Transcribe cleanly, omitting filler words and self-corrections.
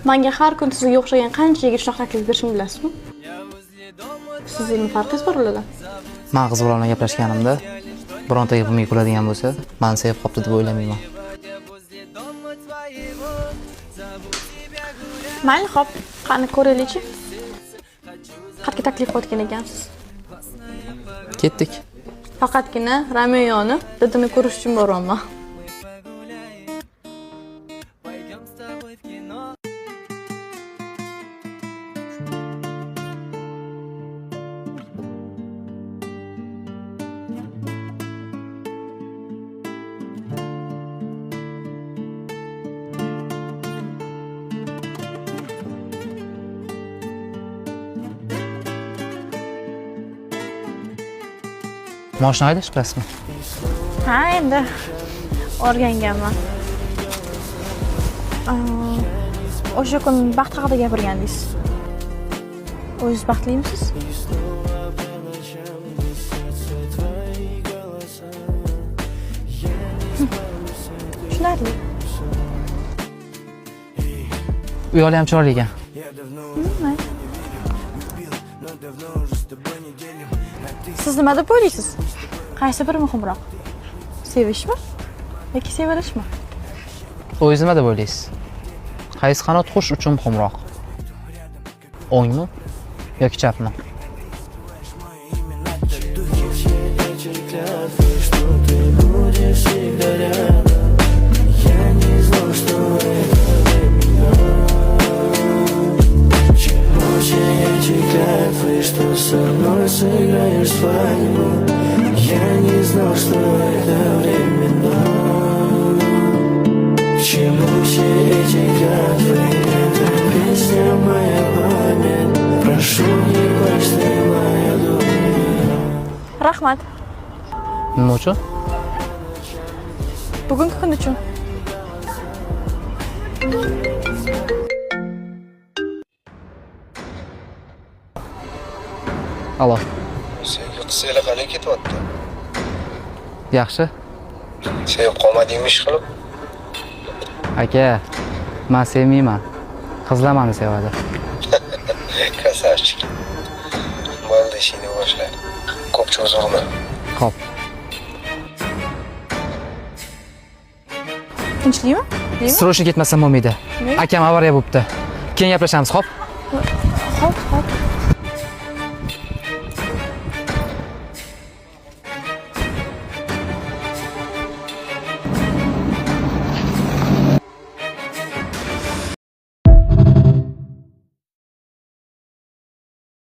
Menga har kun sizga o'xshagan qancha yigit shunaqa taklif berishini bilasizmi? Sizning farqingiz bor ularda. Men qiz bilan gaplashganimda birontaga bunga kuladigan bo'lsa, meni sevib qopti deb o'ylamayman. Mayli, xo'p, qani ko'raylik-chi. Qayerga taklif qilgan ekansiz? Ketdik. Faqatgina Romeyoni dadini ko'rish uchun boryapman. Mashina haydash bilasizmi? Ha, endi o'rganganman. O'sha kun baxt haqida gapirgandingiz. O'zingiz baxtlimisiz? Tushunarli. Uyali ham chiroyli ekan. Siz nima deb o'ylaysiz? Qaysi biri muhimroq? Sevishmi yoki sevilishmi? O'zingiz nima deb o'ylaysiz? Qaysi qanot xush uchun muhimroq? O'ngmi yoki chapmi? Что со мной сыграешь свадьбу. Я не знал, что это временно. К чему все эти клятвы? Это песня моя память. Прошу, не плачь, ты моя дуня. Rahmat. Nima uchun? Bugungi kun uchun. Alo. Sevgi qizinglar qalay ketyapti? Yaxshi. Sevib qolmadingmi ish qilib? Aka, men sevmayman. Qizlar meni sevadi. Krasavchik. Bo'ldi, ishingni boshla. Ko'p cho'zg'irma. Xo'p. Tinchlikmi? Srochni ketmasam bo'lmaydi. Akam avariya bo'libdi. Keyin gaplashamiz, xo'p? Xo'p.